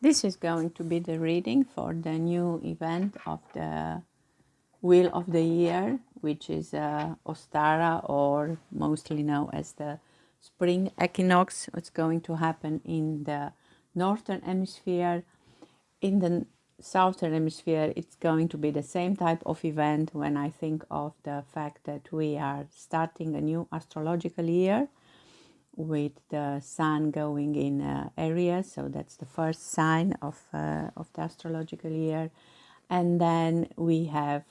This is going to be the reading for the new event of the Wheel of the Year, which is Ostara, or mostly known as the spring equinox. It's going to happen in the northern hemisphere. In the southern hemisphere, it's going to be the same type of event when I think of the fact that we are starting a new astrological year with the sun going in Aries, so that's the first sign of the astrological year. And then we have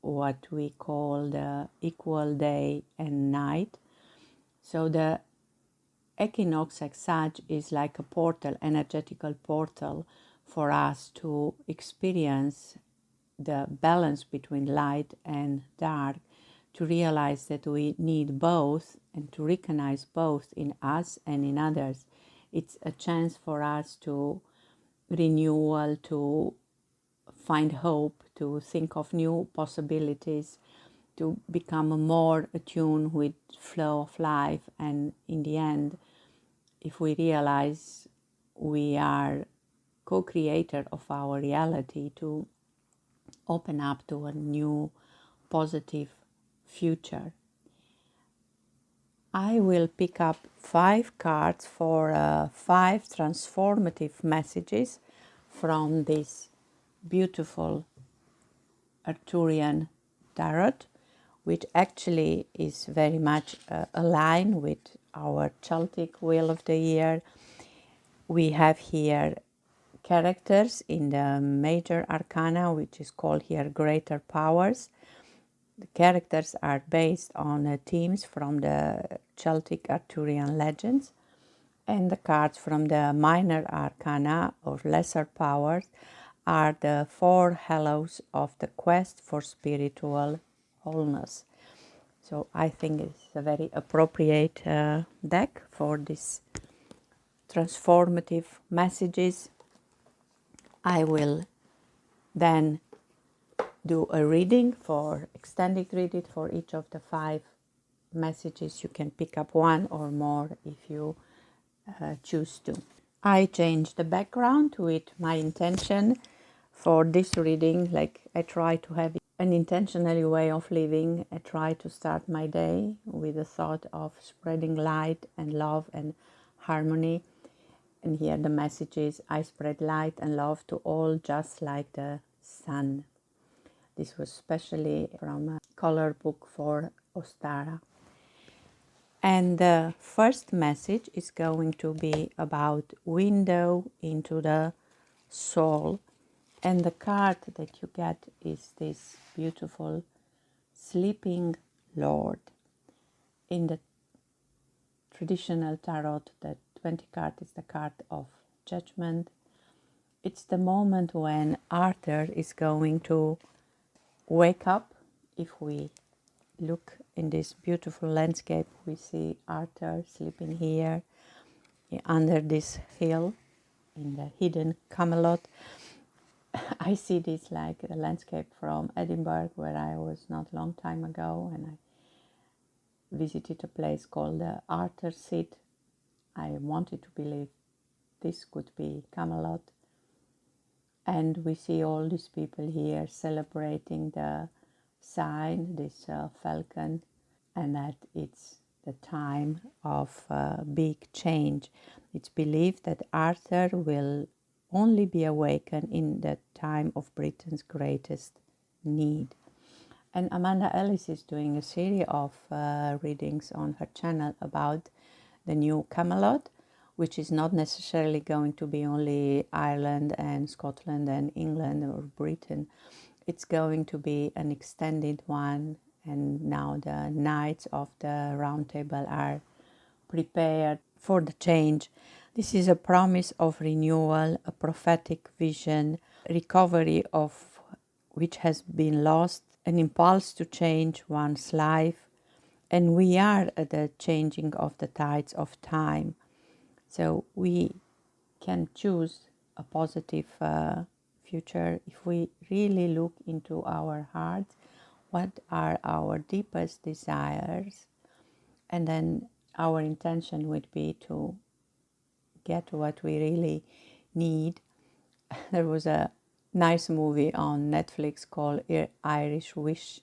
what we call the equal day and night. So the equinox as such is like a portal, energetical portal for us to experience the balance between light and dark, to realize that we need both and to recognize both in us and in others. It's a chance for us to renewal, to find hope, to think of new possibilities, to become more attuned with flow of life. And in the end, if we realize we are co-creator of our reality, to open up to a new positive future. I will pick up 5 cards for 5 transformative messages from this beautiful Arthurian tarot, which actually is very much aligned with our Celtic Wheel of the Year. We have here characters in the major arcana, which is called here greater powers. The characters are based on themes from the Celtic Arthurian legends, and the cards from the minor arcana or lesser powers are the 4 hellos of the quest for spiritual wholeness. So I think it's a very appropriate deck for these transformative messages. I will then do a reading for extended reading for each of the 5 messages. You can pick up one or more if you choose to. I changed the background with my intention for this reading. Like, I try to have an intentional way of living. I try to start my day with the thought of spreading light and love and harmony. And here the message is, I spread light and love to all just like the sun. This was specially from a color book for Ostara. And the first message is going to be about window into the soul. And the card that you get is this beautiful sleeping Lord. In the traditional tarot, the 20 card is the card of judgment. It's the moment when Arthur is going to wake up. If we look in this beautiful landscape, we see Arthur sleeping here under this hill in the hidden Camelot. I see this like the landscape from Edinburgh, where I was not long time ago, and I visited a place called the Arthur Seat. I wanted to believe this could be Camelot. And we see all these people here celebrating the sign, this falcon, and that it's the time of big change. It's believed that Arthur will only be awakened in the time of Britain's greatest need. And Amanda Ellis is doing a series of readings on her channel about the new Camelot, which is not necessarily going to be only Ireland and Scotland and England or Britain. It's going to be an extended one, and now the Knights of the Round Table are prepared for the change. This is a promise of renewal, a prophetic vision, recovery of which has been lost, an impulse to change one's life. And we are at the changing of the tides of time. So we can choose a positive future if we really look into our hearts. What are our deepest desires? And then our intention would be to get what we really need. There was a nice movie on Netflix called Irish Wish,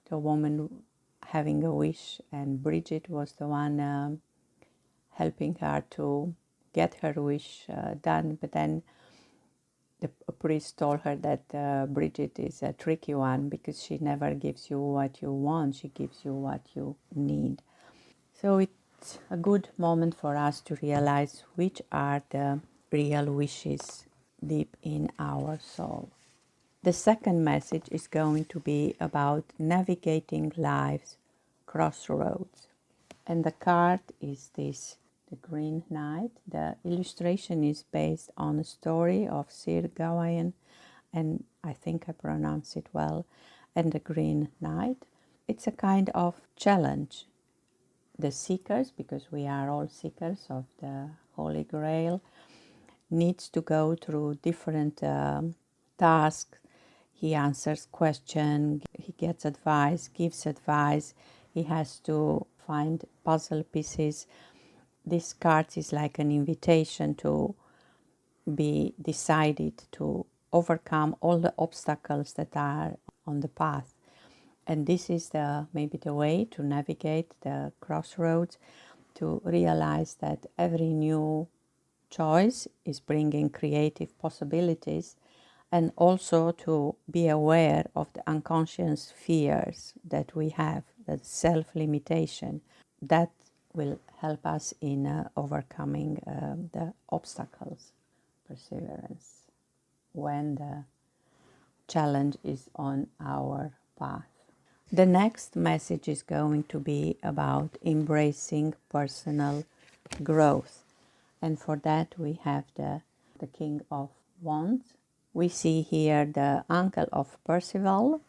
the woman having a wish, and Bridget was the one helping her to get her wish done. But then the priest told her that Bridget is a tricky one because she never gives you what you want, she gives you what you need. So it's a good moment for us to realize which are the real wishes deep in our soul. The second message is going to be about navigating life's crossroads. And the card is this, the Green Knight. The illustration is based on a story of Sir Gawain, and I think I pronounce it well, and the Green Knight. It's a kind of challenge. The seekers, because we are all seekers of the Holy Grail, needs to go through different tasks. He answers questions, he gets advice, gives advice, he has to find puzzle pieces. This card is like an invitation to be decided to overcome all the obstacles that are on the path. And this is maybe the way to navigate the crossroads, to realize that every new choice is bringing creative possibilities, and also to be aware of the unconscious fears that we have, that self-limitation. That will help us in overcoming the obstacles, perseverance, when the challenge is on our path. The next message is going to be about embracing personal growth. And for that we have the King of Wands. We see here the uncle of Percival,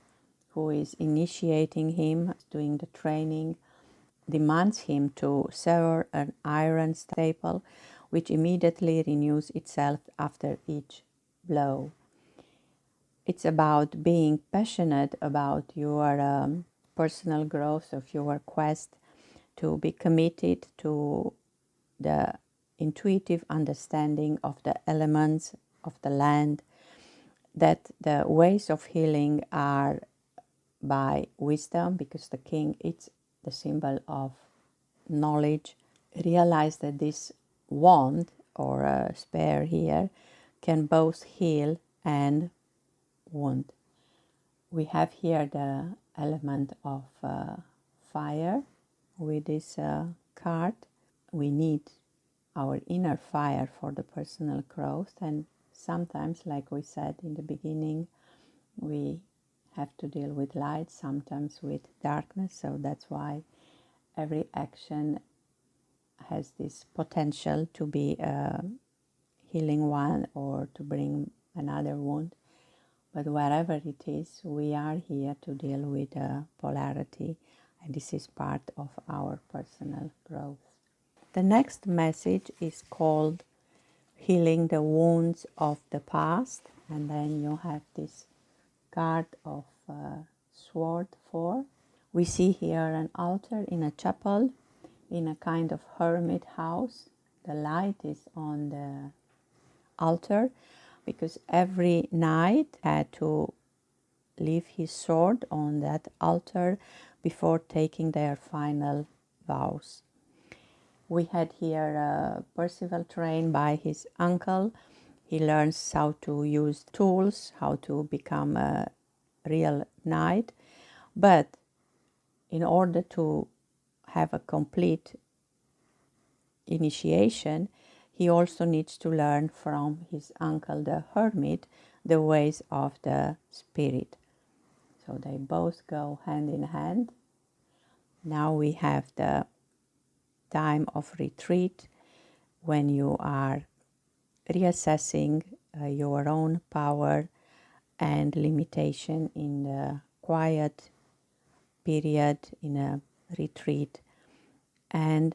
who is initiating him, doing the training, demands him to sever an iron staple, which immediately renews itself after each blow. It's about being passionate about your personal growth, of your quest, to be committed to the intuitive understanding of the elements of the land, that the ways of healing are by wisdom, because the king is the symbol of knowledge. Realize that this wand or spear here can both heal and wound. We have here the element of fire with this card. We need our inner fire for the personal growth, and sometimes, like we said in the beginning, we have to deal with light, sometimes with darkness. So that's why every action has this potential to be a healing one or to bring another wound. But wherever it is, we are here to deal with polarity, and this is part of our personal growth. The next message is called Healing the Wounds of the Past, and then you have this card of sword 4. We see here an altar in a chapel, in a kind of hermit house. The light is on the altar because every knight had to leave his sword on that altar before taking their final vows. We had here Percival trained by his uncle. He learns how to use tools, how to become a real knight. But in order to have a complete initiation, he also needs to learn from his uncle, the hermit, the ways of the spirit. So they both go hand in hand. Now we have the time of retreat, when you are reassessing your own power and limitation in the quiet period, in a retreat. And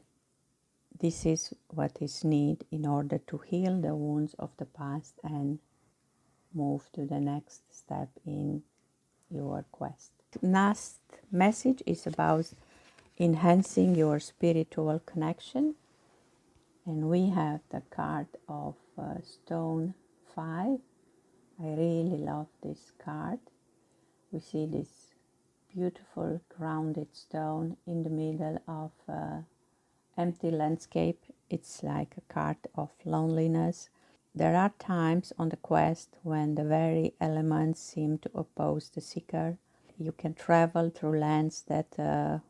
this is what is needed in order to heal the wounds of the past and move to the next step in your quest. Last message is about enhancing your spiritual connection. And we have the card of Stone 5. I really love this card. We see this beautiful grounded stone in the middle of empty landscape. It's like a card of loneliness. There are times on the quest when the very elements seem to oppose the seeker. You can travel through lands that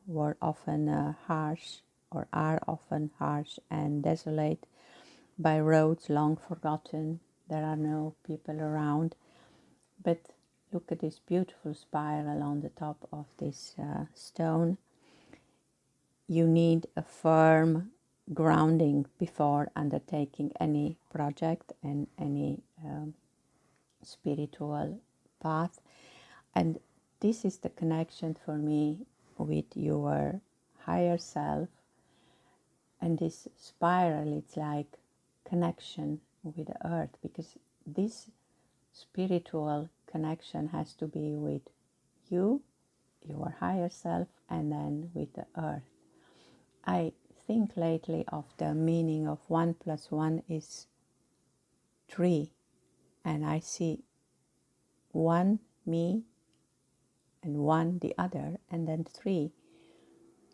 were often harsh or are often harsh and desolate, by roads long forgotten. There are no people around. But look at this beautiful spiral on the top of this stone. You need a firm grounding before undertaking any project and any spiritual path. And this is the connection for me with your higher self. And this spiral, it's like connection with the earth, because this spiritual connection has to be with you, your higher self, and then with the earth. I think lately of the meaning of 1 + 1 is 3, and I see 1 me and 1 the other, and then 3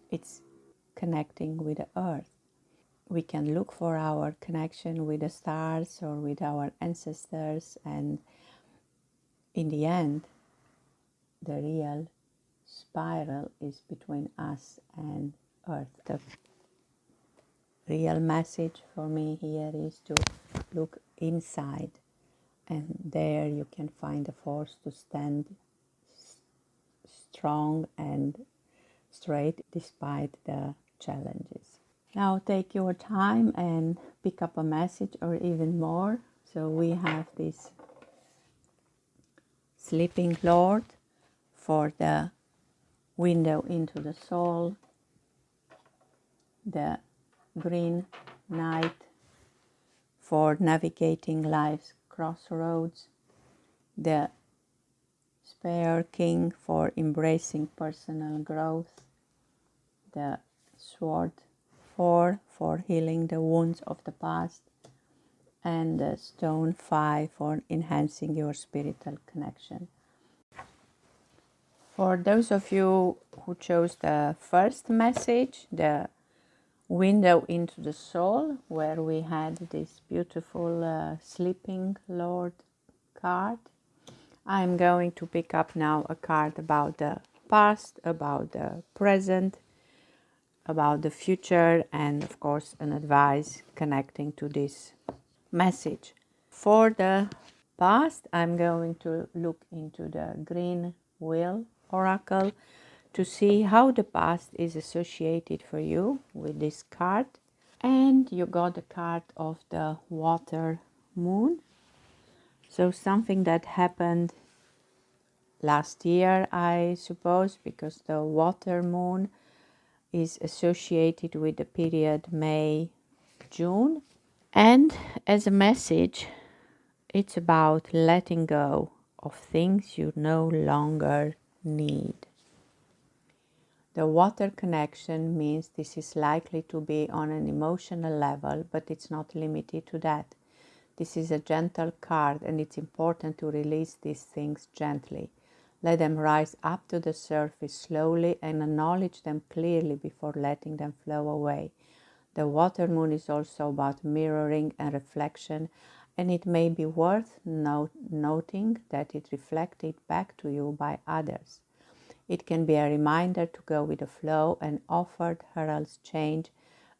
it's connecting with the earth. We can look for our connection with the stars or with our ancestors, and in the end the real spiral is between us and earth. The real message for me here is to look inside, and there you can find the force to stand strong and straight despite the challenges. Now take your time and pick up a message or even more. So we have this sleeping Lord for the window into the soul, the green knight for navigating life's crossroads, the Spear King for embracing personal growth, the Sword 4 for healing the wounds of the past, and the Stone 5 for enhancing your spiritual connection. For those of you who chose the first message, the window into the soul, where we had this beautiful sleeping Lord card, I'm going to pick up now a card about the past, about the present, about the future, and of course an advice connecting to this message. For the past, I'm going to look into the green wheel oracle to see how the past is associated for you with this card. And you got the card of the water moon. So something that happened last year, I suppose, because the water moon is associated with the period May-June. And as a message, it's about letting go of things you no longer need. The water connection means this is likely to be on an emotional level, but it's not limited to that. This is a gentle card, and it's important to release these things gently. Let them rise up to the surface slowly and acknowledge them clearly before letting them flow away. The water moon is also about mirroring and reflection, and it may be worth noting that it reflected back to you by others. It can be a reminder to go with the flow and offer heralds change,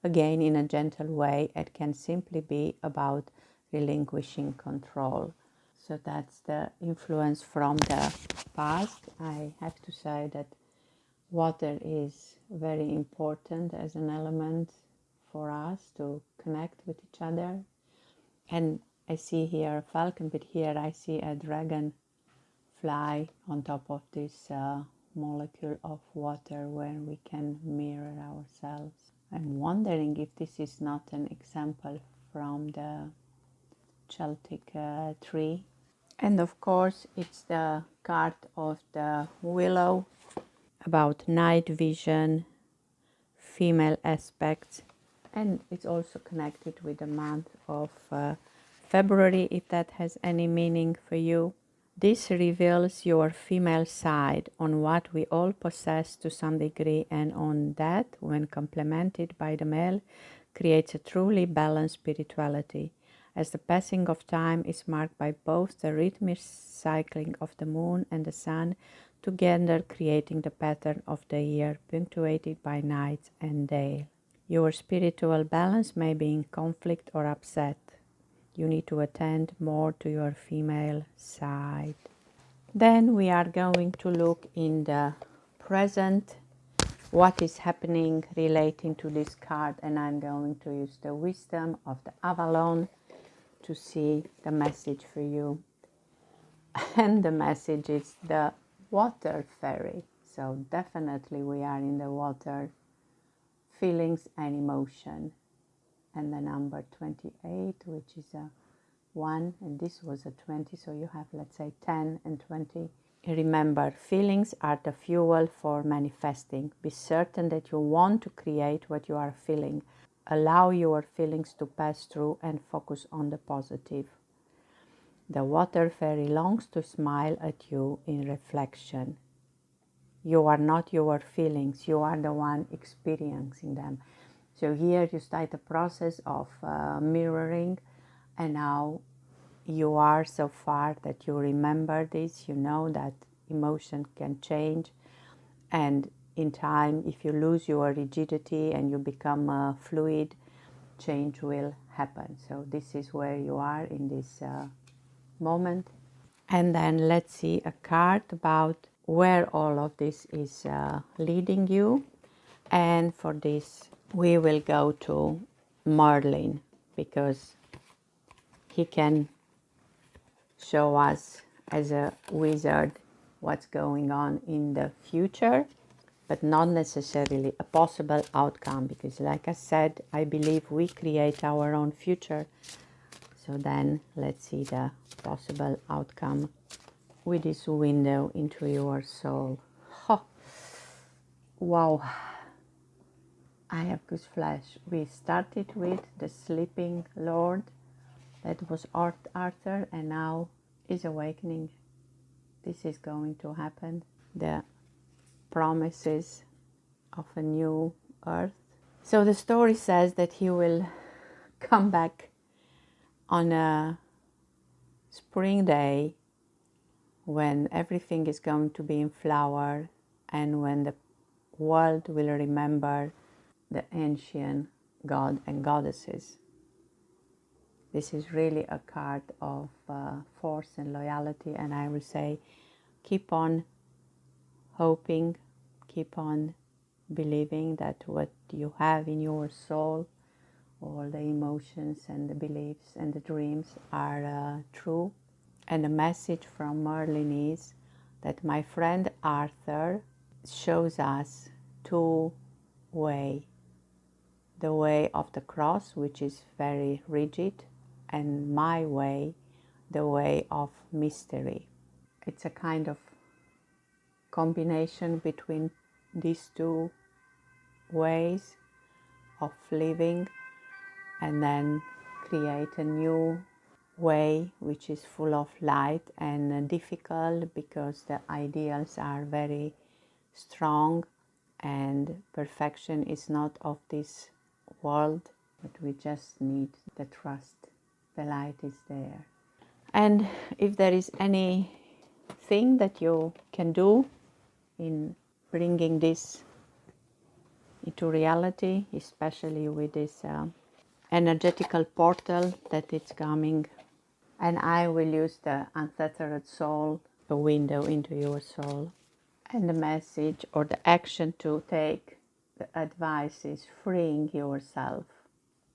again in a gentle way. It can simply be about relinquishing control. So that's the influence from the past. I have to say that water is very important as an element for us to connect with each other. And I see here a falcon, but here I see a dragon fly on top of this molecule of water where we can mirror ourselves. I'm wondering if this is not an example from the Celtic tree. And of course it's the card of the willow, about night vision, female aspects, and it's also connected with the month of February, if that has any meaning for you. This reveals your female side, on what we all possess to some degree, and on that, when complemented by the male, creates a truly balanced spirituality, as the passing of time is marked by both the rhythmic cycling of the moon and the sun, together creating the pattern of the year, punctuated by night and day. Your spiritual balance may be in conflict or upset. You need to attend more to your female side. Then we are going to look in the present, what is happening relating to this card, and I'm going to use the wisdom of the Avalon to see the message for you. And the message is the water fairy. So definitely we are in the water, feelings and emotion. And the number 28, which is a 1, and this was a 20, so you have, let's say, 10 and 20. Remember, feelings are the fuel for manifesting. Be certain that you want to create what you are feeling. Allow your feelings to pass through and focus on the positive. The water fairy longs to smile at you in reflection. You are not your feelings, you are the one experiencing them. So here you start a process of mirroring, and now you are so far that you remember this, you know that emotion can change, and in time, if you lose your rigidity and you become fluid, change will happen. So this is where you are in this moment. And then let's see a card about where all of this is leading you. And for this, we will go to Merlin, because he can show us as a wizard what's going on in the future, but not necessarily a possible outcome, because like I said, I believe we create our own future. So then let's see the possible outcome with this window into your soul. Oh, wow. I have gooseflesh. We started with the sleeping lord, that was Arthur, and now is awakening. This is going to happen. The promises of a new earth. So the story says that he will come back on a spring day when everything is going to be in flower, and when the world will remember the ancient god and goddesses. This is really a card of force and loyalty, and I will say keep on hoping, keep on believing that what you have in your soul, all the emotions and the beliefs and the dreams are true. And the message from Merlin is that my friend Arthur shows us two ways. The way of the cross, which is very rigid, and my way, the way of mystery. It's a kind of combination between these two ways of living, and then create a new way which is full of light and difficult, because the ideals are very strong and perfection is not of this world, but we just need the trust. The light is there. And if there is anything that you can do in bringing this into reality, especially with this energetical portal that it's coming, and I will use the untethered soul, a window into your soul. And the message or the action to take, the advice is freeing yourself.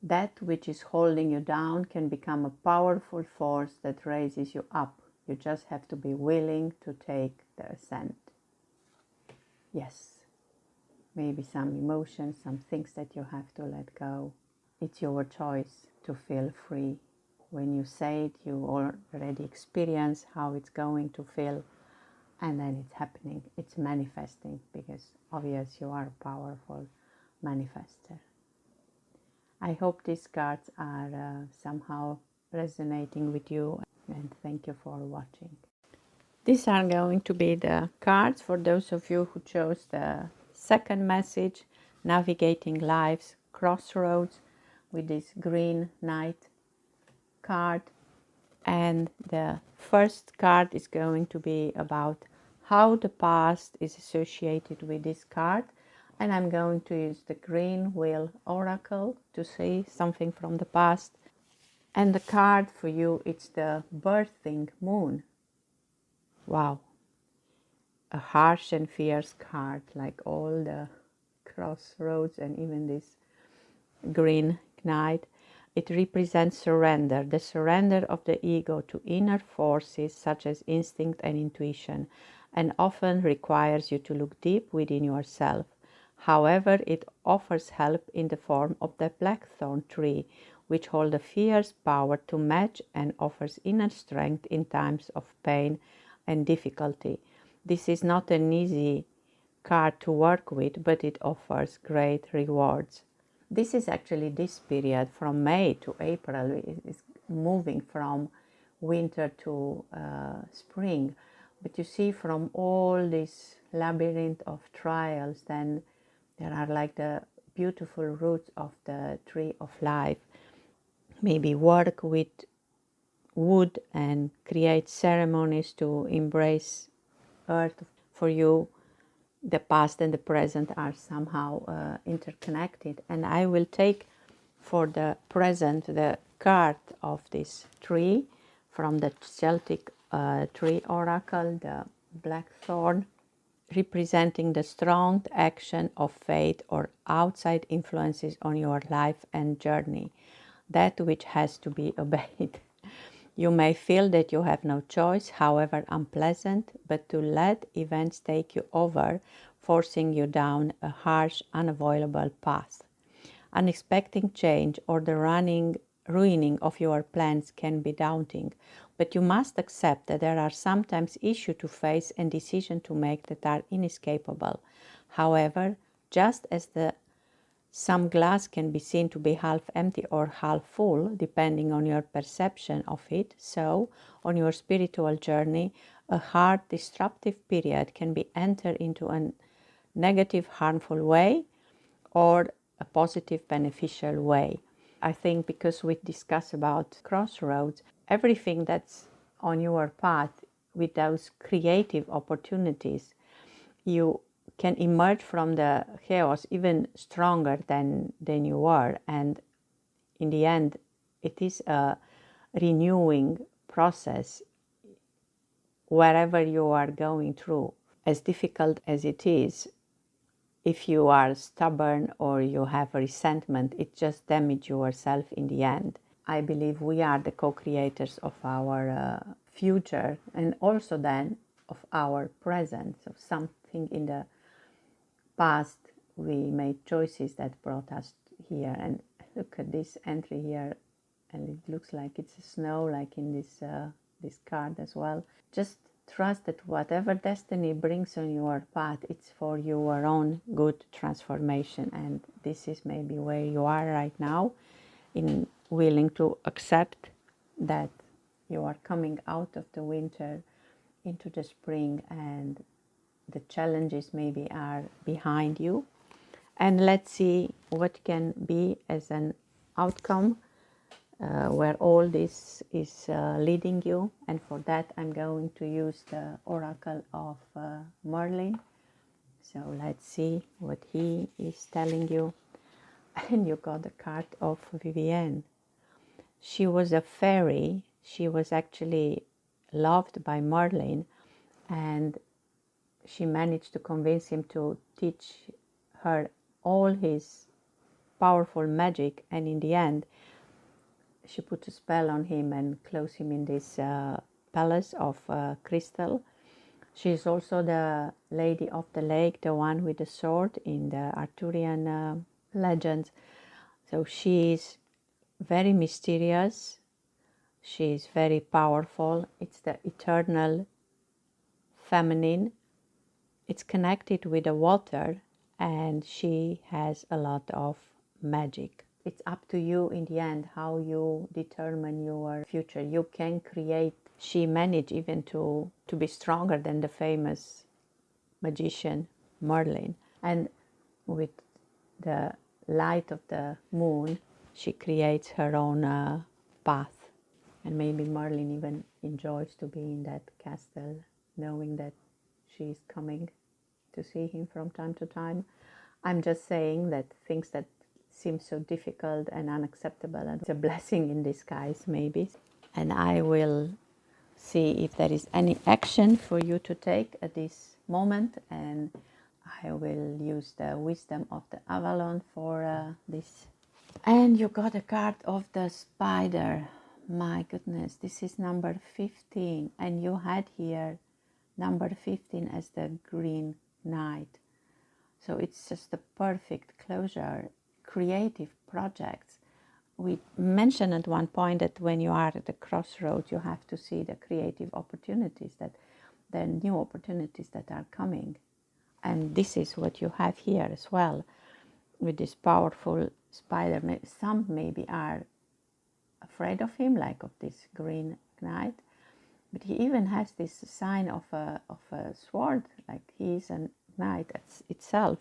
That which is holding you down can become a powerful force that raises you up. You just have to be willing to take the ascent. Yes, maybe some emotions, some things that you have to let go. It's your choice to feel free. When you say it, you already experience how it's going to feel, and then it's happening, it's manifesting, because obviously you are a powerful manifester. I hope these cards are somehow resonating with you, and thank you for watching. These are going to be the cards for those of you who chose the second message, Navigating Life's Crossroads, with this green knight card. And the first card is going to be about how the past is associated with this card. And I'm going to use the green wheel oracle to see something from the past. And the card for you, it's the birthing moon. Wow. A harsh and fierce card, like all the crossroads and even this green knight. It represents surrender, the surrender of the ego to inner forces such as instinct and intuition, and often requires you to look deep within yourself. However, it offers help in the form of the blackthorn tree, which holds a fierce power to match and offers inner strength in times of pain and difficulty. This is not an easy card to work with, but it offers great rewards. This is actually this period from May to April is moving from winter to spring. But you see, from all this labyrinth of trials, then there are like the beautiful roots of the tree of life. Maybe work with wood and create ceremonies to embrace earth. For you, the past and the present are somehow interconnected. And I will take for the present the card of this tree from the Celtic tree oracle, the blackthorn, representing the strong action of fate or outside influences on your life and journey, that which has to be obeyed. You may feel that you have no choice, however unpleasant, but to let events take you over, forcing you down a harsh, unavoidable path. Unexpected change or the ruining of your plans can be daunting, but you must accept that there are sometimes issues to face and decisions to make that are inescapable. However, just as some glass can be seen to be half empty or half full, depending on your perception of it, so, on your spiritual journey, a hard, disruptive period can be entered into a negative, harmful way or a positive, beneficial way. I think because we discuss about crossroads, everything that's on your path with those creative opportunities, you can emerge from the chaos even stronger than you were. And in the end, it is a renewing process wherever you are going through. As difficult as it is, if you are stubborn or you have a resentment, it just damages yourself in the end. I believe we are the co-creators of our future, and also then of our present. So something in the past we made choices that brought us here. And look at this entry here, and it looks like it's snow, like in this card as well. Just trust that whatever destiny brings on your path, it's for your own good transformation. And this is maybe where you are right now, in willing to accept that you are coming out of the winter into the spring, and the challenges maybe are behind you. And let's see what can be as an outcome where all this is leading you. And for that, I'm going to use the oracle of Merlin. So let's see what he is telling you. And you got the card of Vivienne. She was a fairy. She was actually loved by Merlin, and she managed to convince him to teach her all his powerful magic. And in the end, she put a spell on him and closed him in this palace of crystal. She is also the Lady of the Lake, the one with the sword in the Arthurian legends. So she is very mysterious. She is very powerful. It's the eternal feminine. It's connected with the water, and she has a lot of magic. it's up to you in the end how you determine your future. You can create. She managed even to be stronger than the famous magician Merlin, and with the light of the moon she creates her own path. And maybe Merlin even enjoys to be in that castle, knowing that she's coming to see him from time to time. I'm just saying that things that seem so difficult and unacceptable, and it's a blessing in disguise maybe. And I will see if there is any action for you to take at this moment, and I will use the wisdom of the Avalon for this. And you got a card of the spider. My goodness, this is number 15, and you had here number 15 as the green knight. So it's just the perfect closure. Creative projects. We mentioned at one point that when you are at the crossroads, you have to see the creative opportunities, that there are new opportunities that are coming. And this is what you have here as well, with this powerful spider. Some maybe are afraid of him, like of this green knight, but he even has this sign of a sword, like he is a knight itself.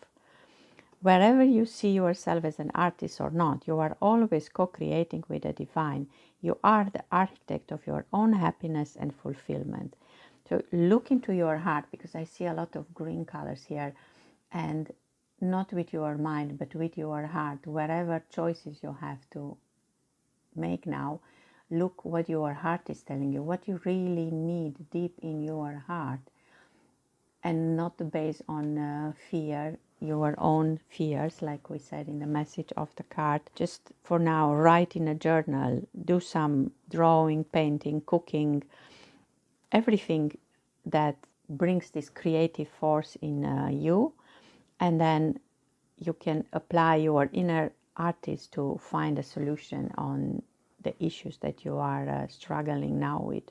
Wherever you see yourself as an artist or not, you are always co-creating with the divine. You are the architect of your own happiness and fulfillment. So look into your heart, because I see a lot of green colors here, and not with your mind, but with your heart. Wherever choices you have to make now, look what your heart is telling you, what you really need deep in your heart, and not based on fear, your own fears, like we said in the message of the card. Just for now, write in a journal, do some drawing, painting, cooking, everything that brings this creative force in you, and then you can apply your inner artist to find a solution on the issues that you are struggling now with.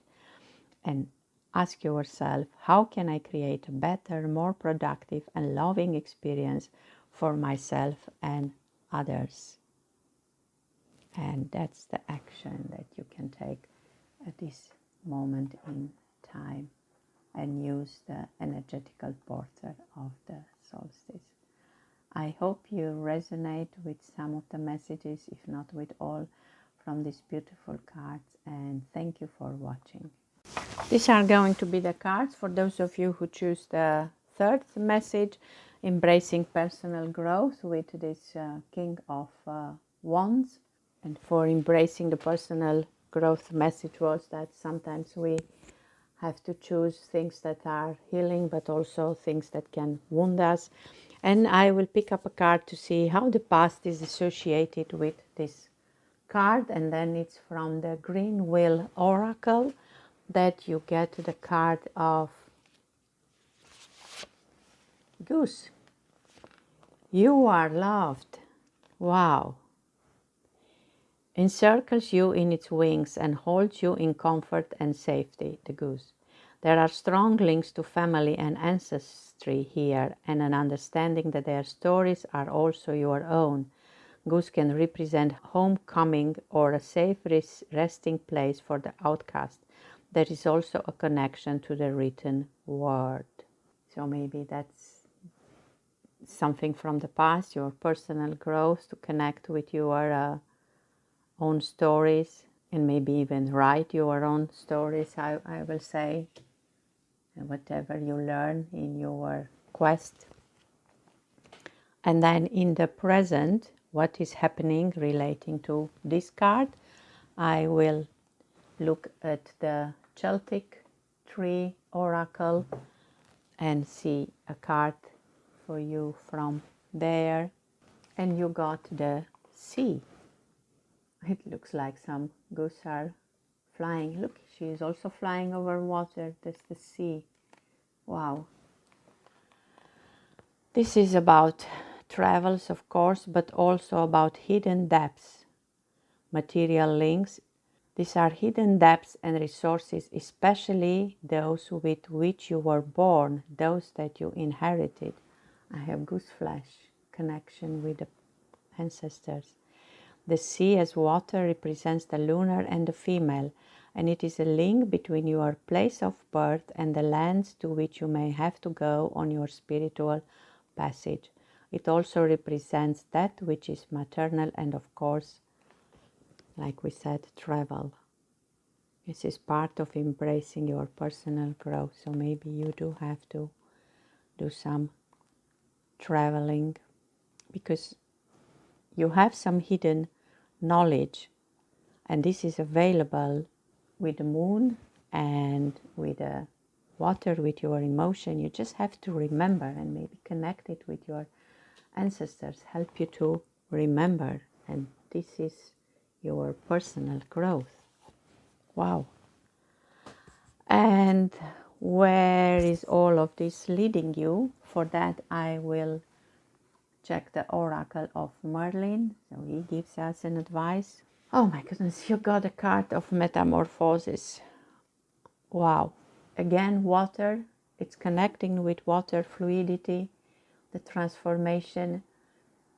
And ask yourself, how can I create a better, more productive and loving experience for myself and others? And that's the action that you can take at this moment in time, and use the energetical portal of the solstice. I hope you resonate with some of the messages, if not with all, from these beautiful cards, and thank you for watching. These are going to be the cards for those of you who choose the third message, embracing personal growth, with this King of Wands. And for embracing the personal growth message was that sometimes we have to choose things that are healing, but also things that can wound us. And I will pick up a card to see how the past is associated with this card, and then it's from the Green Wheel Oracle that you get the card of Goose. You are loved. Wow. Encircles you in its wings and holds you in comfort and safety, the goose. There are strong links to family and ancestry here, and an understanding that their stories are also your own. Goose can represent homecoming or a safe resting place for the outcast. There is also a connection to the written word. So maybe that's something from the past, your personal growth, to connect with your own stories, and maybe even write your own stories, I will say, and whatever you learn in your quest. And then in the present, what is happening relating to this card, I will look at the Celtic tree oracle and see a card for you from there. And you got the sea. It looks like some goose are flying. Look, she is also flying over water. That's the sea. Wow. This is about travels, of course, but also about hidden depths, material links. These are hidden depths and resources, especially those with which you were born, those that you inherited. I have goose flesh, connection with the ancestors. The sea as water represents the lunar and the female, and it is a link between your place of birth and the lands to which you may have to go on your spiritual passage. It also represents that which is maternal and, of course, like we said, travel. This is part of embracing your personal growth. So maybe you do have to do some traveling because you have some hidden knowledge, and this is available with the moon and with the water, with your emotion. You just have to remember and maybe connect it with your ancestors, help you to remember, and this is your personal growth. Wow. And where is all of this leading you? For that I will check the Oracle of Merlin. So he gives us an advice. Oh my goodness, you got a card of Metamorphosis. Wow. Again, water. It's connecting with water, fluidity, the transformation.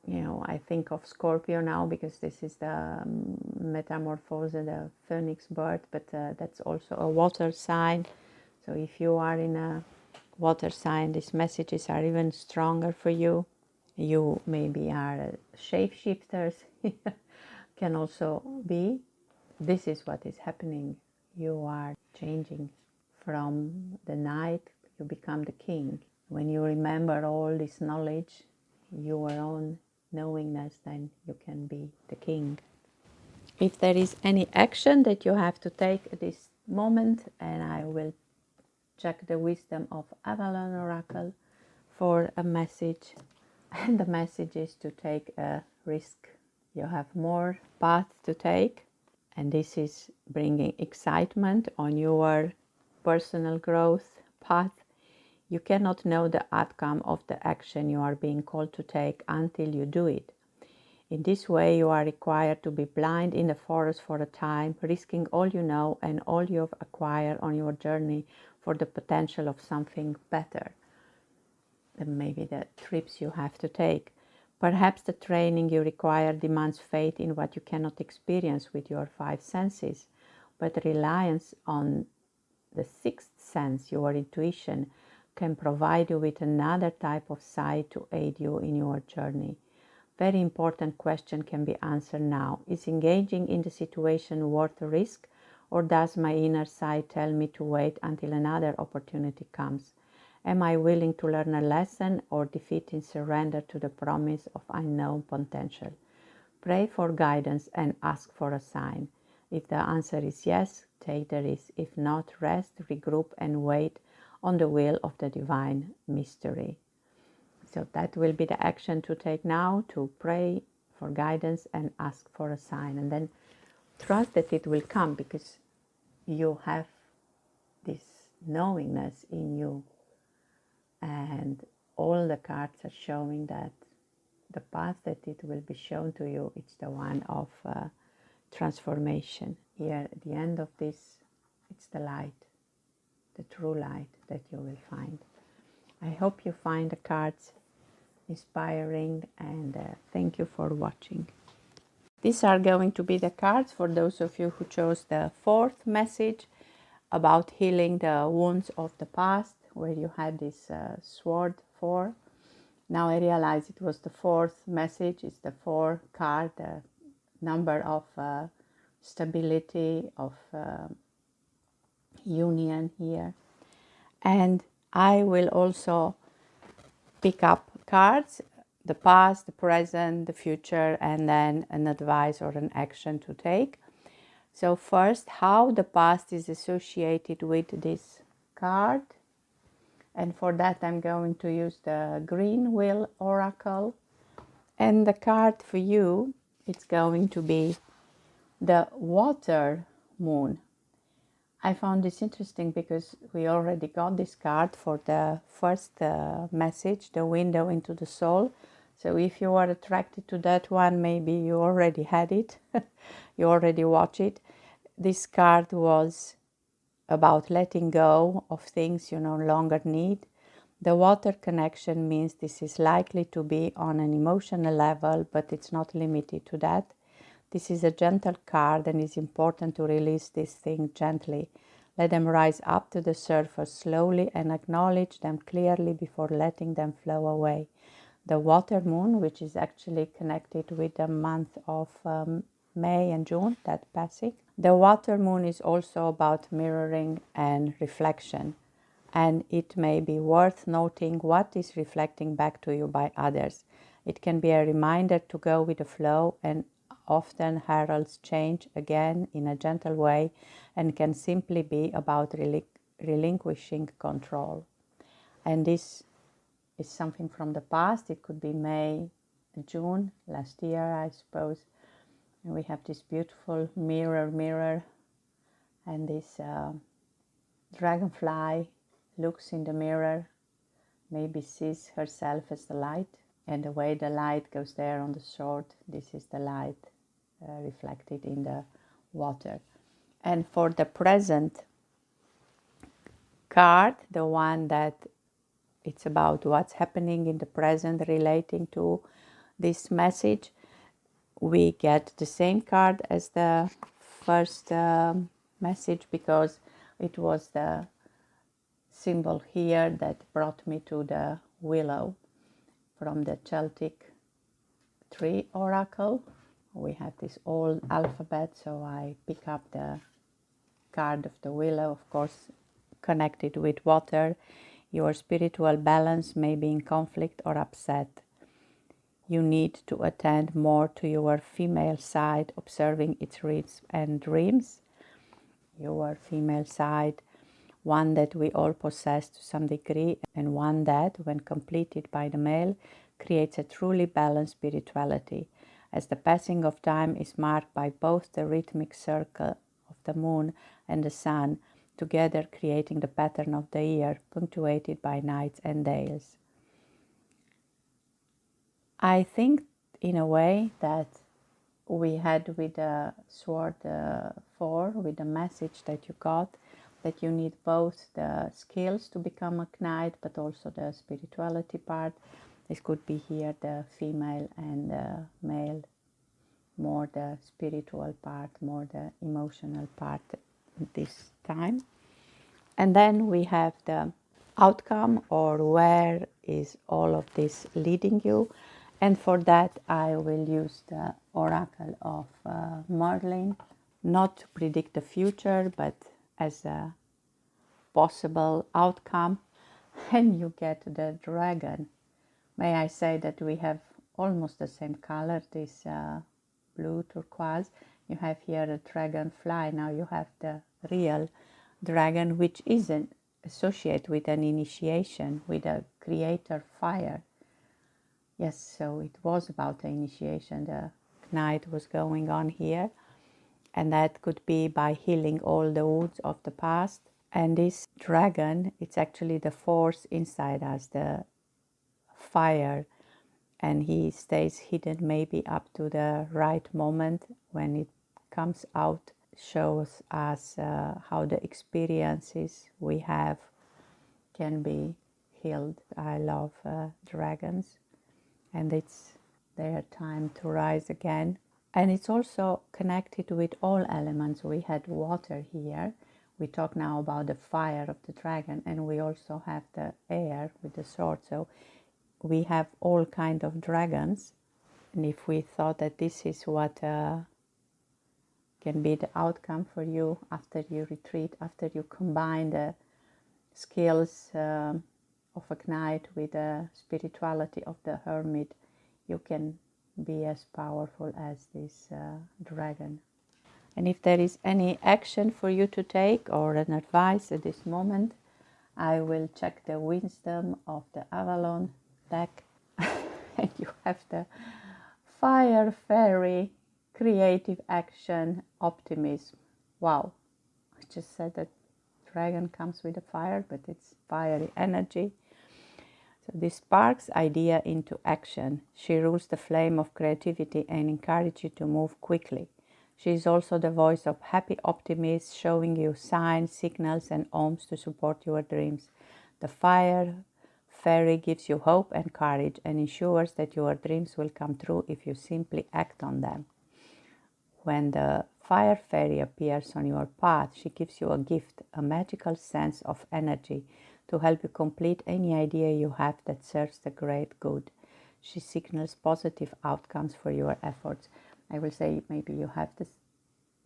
You know, I think of Scorpio now because this is the Metamorphosis, the phoenix bird, but that's also a water sign. So if you are in a water sign, these messages are even stronger for you. You maybe are shapeshifters, can also be. This is what is happening. You are changing from the knight, you become the king. When you remember all this knowledge, your own knowingness, then you can be the king. If there is any action that you have to take at this moment, and I will check the wisdom of Avalon Oracle for a message, and the message is to take a risk. You have more path to take, and this is bringing excitement on your personal growth path. You cannot know the outcome of the action you are being called to take until you do it. In this way, you are required to be blind in the forest for a time, risking all you know and all you have acquired on your journey for the potential of something better than maybe the trips you have to take. Perhaps the training you require demands faith in what you cannot experience with your five senses, but reliance on the sixth sense, your intuition, can provide you with another type of sight to aid you in your journey. Very important question can be answered now. Is engaging in the situation worth the risk, or does my inner sight tell me to wait until another opportunity comes? Am I willing to learn a lesson or defeat in surrender to the promise of unknown potential? Pray for guidance and ask for a sign. If the answer is yes, take the risk. If not, rest, regroup, and wait on the will of the divine mystery. So that will be the action to take now, to pray for guidance and ask for a sign. And then trust that it will come, because you have this knowingness in you. And all the cards are showing that the path that it will be shown to you, it's the one of transformation. Here at the end of this, it's the light, the true light that you will find. I hope you find the cards inspiring, and thank you for watching. These are going to be the cards for those of you who chose the fourth message about healing the wounds of the past, where you had this sword 4. Now I realize it was the fourth message. It's the 4 card, the number of stability, of union here. And I will also pick up cards, the past, the present, the future, and then an advice or an action to take. So first, how the past is associated with this card. And for that, I'm going to use the Green Wheel Oracle. And the card for you, it's going to be the Water Moon. I found this interesting because we already got this card for the first message, the window into the soul. So if you are attracted to that one, maybe you already had it, you already watched it. This card was about letting go of things you no longer need. The water connection means this is likely to be on an emotional level, but it's not limited to that. This is a gentle card, and it's important to release these things gently. Let them rise up to the surface slowly and acknowledge them clearly before letting them flow away. The water moon, which is actually connected with the month of May and June, that passing. The water moon is also about mirroring and reflection, and it may be worth noting what is reflecting back to you by others. It can be a reminder to go with the flow and often heralds change again in a gentle way, and can simply be about relinquishing control. And this is something from the past. It could be May, June last year, I suppose. And we have this beautiful mirror, and this dragonfly looks in the mirror, maybe sees herself as the light, and the way the light goes there on the sword, this is the light reflected in the water. And for the present card, the one that it's about what's happening in the present relating to this message, we get the same card as the first message, because it was the symbol here that brought me to the willow from the Celtic tree oracle. We have this old alphabet, so I pick up the card of the willow, of course connected with water. Your spiritual balance may be in conflict or upset. You need to attend more to your female side, observing its rhythms and dreams. Your female side, one that we all possess to some degree, and one that, when completed by the male, creates a truly balanced spirituality. As the passing of time is marked by both the rhythmic circle of the moon and the sun, together creating the pattern of the year, punctuated by nights and days. I think, in a way, that we had with the sword 4, with the message that you got, that you need both the skills to become a knight, but also the spirituality part. This could be here the female and the male, more the spiritual part, more the emotional part this time. And then we have the outcome, or where is all of this leading you. And for that I will use the oracle of Merlin, not to predict the future, but as a possible outcome. And you get the dragon. May I say that we have almost the same color, this blue turquoise. You have here the dragonfly. Now you have the real dragon, which isn't associated with an initiation, with a creator fire. Yes, so it was about the initiation. The knight was going on here, and that could be by healing all the wounds of the past. And this dragon, it's actually the force inside us, the fire, and he stays hidden maybe up to the right moment. When it comes out, shows us how the experiences we have can be healed. I love dragons, and it's their time to rise again. And it's also connected with all elements. We had water here. We talk now about the fire of the dragon, and we also have the air with the sword. So we have all kind of dragons. And if we thought that this is what can be the outcome for you after you retreat, after you combine the skills of a knight with the spirituality of the hermit, you can be as powerful as this dragon. And if there is any action for you to take or an advice at this moment, I will check the wisdom of the Avalon deck. And you have the fire, fairy, creative action, optimism. Wow, I just said that dragon comes with a fire, but it's fiery energy. So this sparks idea into action. She rules the flame of creativity and encourages you to move quickly. She is also the voice of happy optimists, showing you signs, signals, and ohms to support your dreams. The fire fairy gives you hope and courage and ensures that your dreams will come true if you simply act on them. When the fire fairy appears on your path, she gives you a gift, a magical sense of energy to help you complete any idea you have that serves the great good. She signals positive outcomes for your efforts. I will say maybe you have the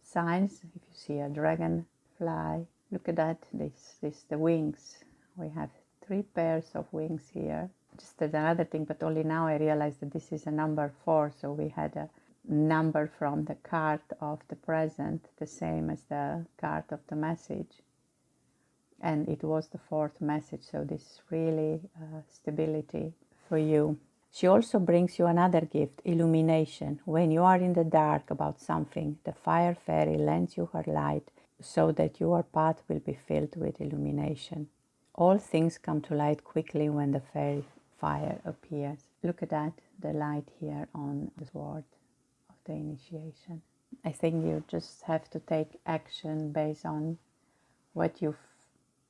signs. If you see a dragonfly, look at that. This the wings. We have 3 pairs of wings here. Just as another thing, but only now I realized that this is a number 4. So we had a number from the card of the present, the same as the card of the message. And it was the 4th message. So this is really stability for you. She also brings you another gift, illumination. When you are in the dark about something, the fire fairy lends you her light so that your path will be filled with illumination. All things come to light quickly when the fairy fire appears. Look at that, the light here on the sword of the initiation. I think you just have to take action based on what you've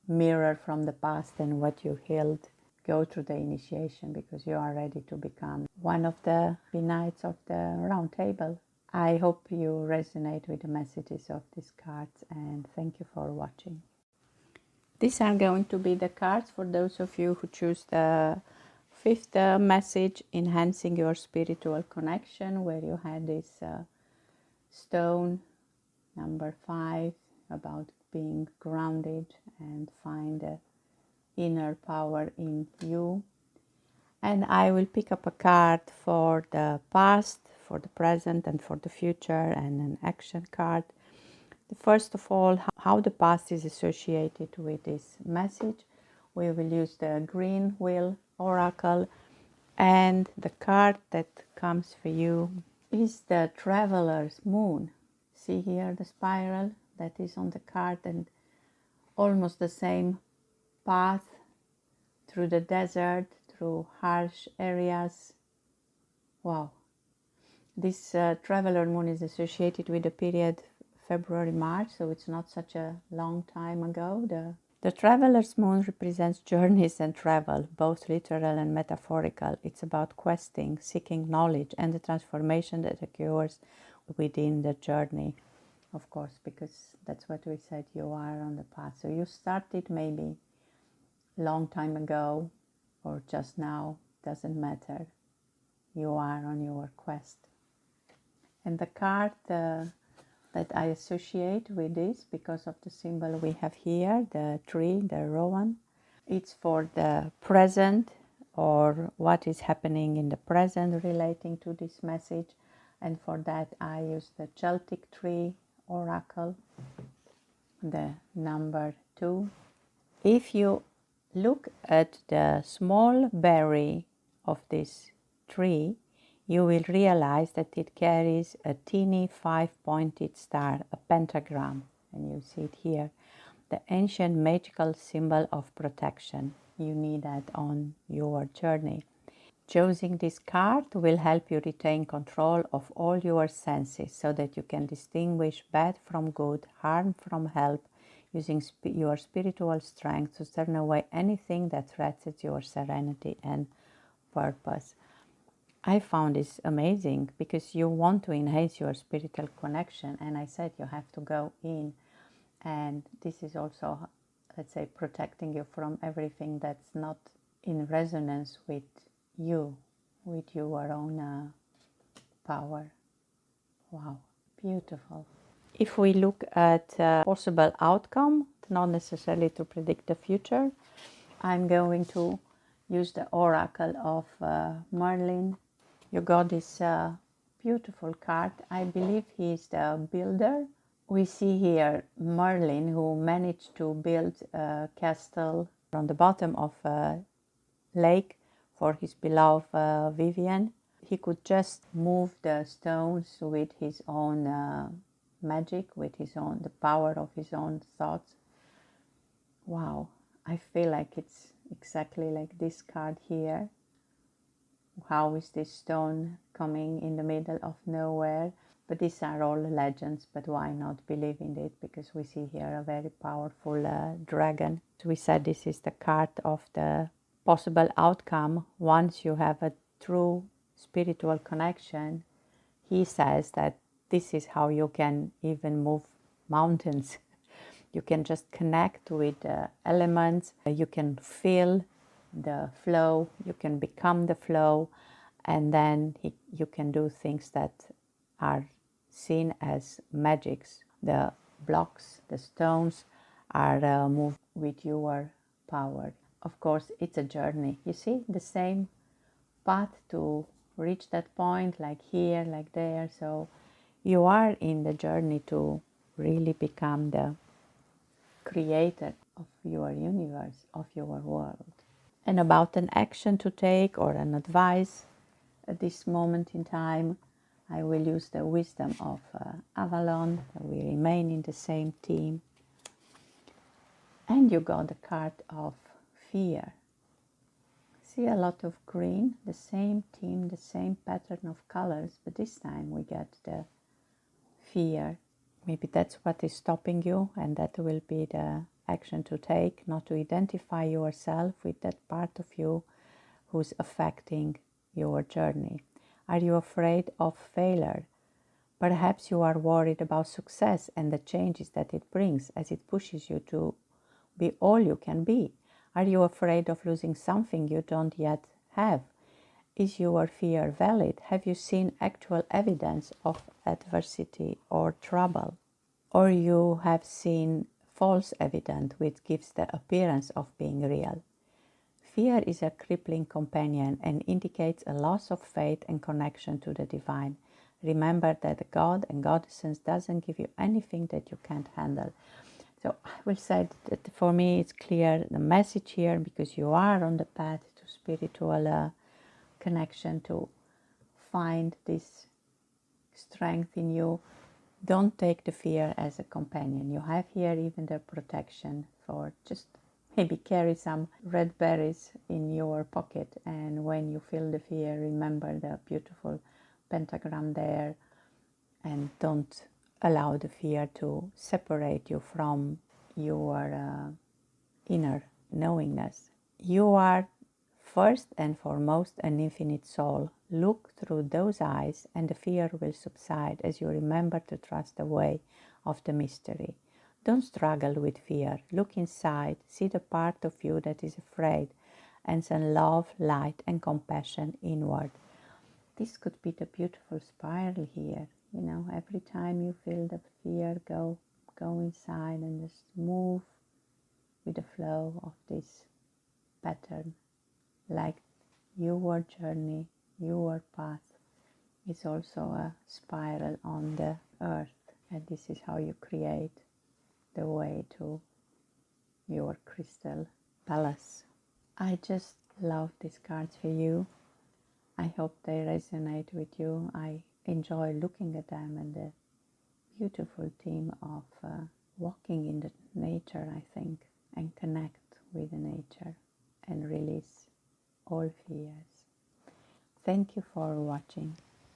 mirrored from the past and what you healed. Go through the initiation because you are ready to become one of the knights of the round table. I hope you resonate with the messages of these cards, and thank you for watching. These are going to be the cards for those of you who choose the 5th message, enhancing your spiritual connection, where you had this stone, number 5, about being grounded and find the inner power in you. And I will pick up a card for the past, for the present, and for the future, and an action card. First of all, how the past is associated with this message. We will use the green wheel oracle, and the card that comes for you is the traveler's moon. See here the spiral that is on the card, and almost the same path through the desert, through harsh areas. Wow. This traveler moon is associated with the period February-March, so it's not such a long time ago. The traveler's moon represents journeys and travel, both literal and metaphorical. It's about questing, seeking knowledge, and the transformation that occurs within the journey, of course, because that's what we said, you are on the path. So you started maybe long time ago or just now, doesn't matter. You are on your quest. And the card that I associate with this, because of the symbol we have here, the tree, the rowan, it's for the present, or what is happening in the present relating to this message. And for that I use the Celtic tree oracle, the number 2. If you look at the small berry of this tree, you will realize that it carries a teeny 5-pointed star, a pentagram, and you see it here, the ancient magical symbol of protection. You need that on your journey. Choosing this card will help you retain control of all your senses so that you can distinguish bad from good, harm from help, using your spiritual strength to turn away anything that threatens your serenity and purpose. I found this amazing because you want to enhance your spiritual connection, and I said you have to go in, and this is also, let's say, protecting you from everything that's not in resonance with you, with your own power. Wow, beautiful. If we look at possible outcome, not necessarily to predict the future, I'm going to use the oracle of Merlin. You got this beautiful card. I believe he's the builder. We see here Merlin, who managed to build a castle on the bottom of a lake for his beloved Vivian. He could just move the stones with his own magic, with the power of his own thoughts. Wow, I feel like it's exactly like this card here. How is this stone coming in the middle of nowhere? But these are all legends, but why not believe in it? Because we see here a very powerful dragon. So we said this is the card of the possible outcome once you have a true spiritual connection. He says that this is how you can even move mountains. You can just connect with the elements. You can feel the flow. You can become the flow. And then you can do things that are seen as magics. The blocks, the stones are moved with your power. Of course, it's a journey. You see the same path to reach that point, like here, like there. So you are in the journey to really become the creator of your universe, of your world. And about an action to take or an advice at this moment in time, I will use the wisdom of Avalon. We remain in the same theme. And you got the card of fear. See a lot of green, the same theme, the same pattern of colors, but this time we get the fear. Maybe that's what is stopping you, and that will be the action to take, not to identify yourself with that part of you who's affecting your journey. Are you afraid of failure? Perhaps you are worried about success and the changes that it brings as it pushes you to be all you can be. Are you afraid of losing something you don't yet have? Is your fear valid? Have you seen actual evidence of adversity or trouble? Or you have seen false evidence which gives the appearance of being real? Fear is a crippling companion and indicates a loss of faith and connection to the divine. Remember that God and Goddesses doesn't give you anything that you can't handle. So I will say that for me it's clear the message here, because you are on the path to spiritual connection, to find this strength in you. Don't take the fear as a companion. You have here even the protection for just maybe carry some red berries in your pocket, and when you feel the fear, remember the beautiful pentagram there, and don't allow the fear to separate you from your inner knowingness. You are first and foremost an infinite soul. Look through those eyes and the fear will subside as you remember to trust the way of the mystery. Don't struggle with fear. Look inside, see the part of you that is afraid, and send love, light, and compassion inward. This could be the beautiful spiral here. You know, every time you feel the fear, go inside and just move with the flow of this pattern. Like your journey, your path is also a spiral on the earth, and this is how you create the way to your crystal palace. I just love these cards for you. I hope they resonate with you. I enjoy looking at them and the beautiful theme of walking in the nature, I think, and connect with the nature and release all fears. Thank you for watching.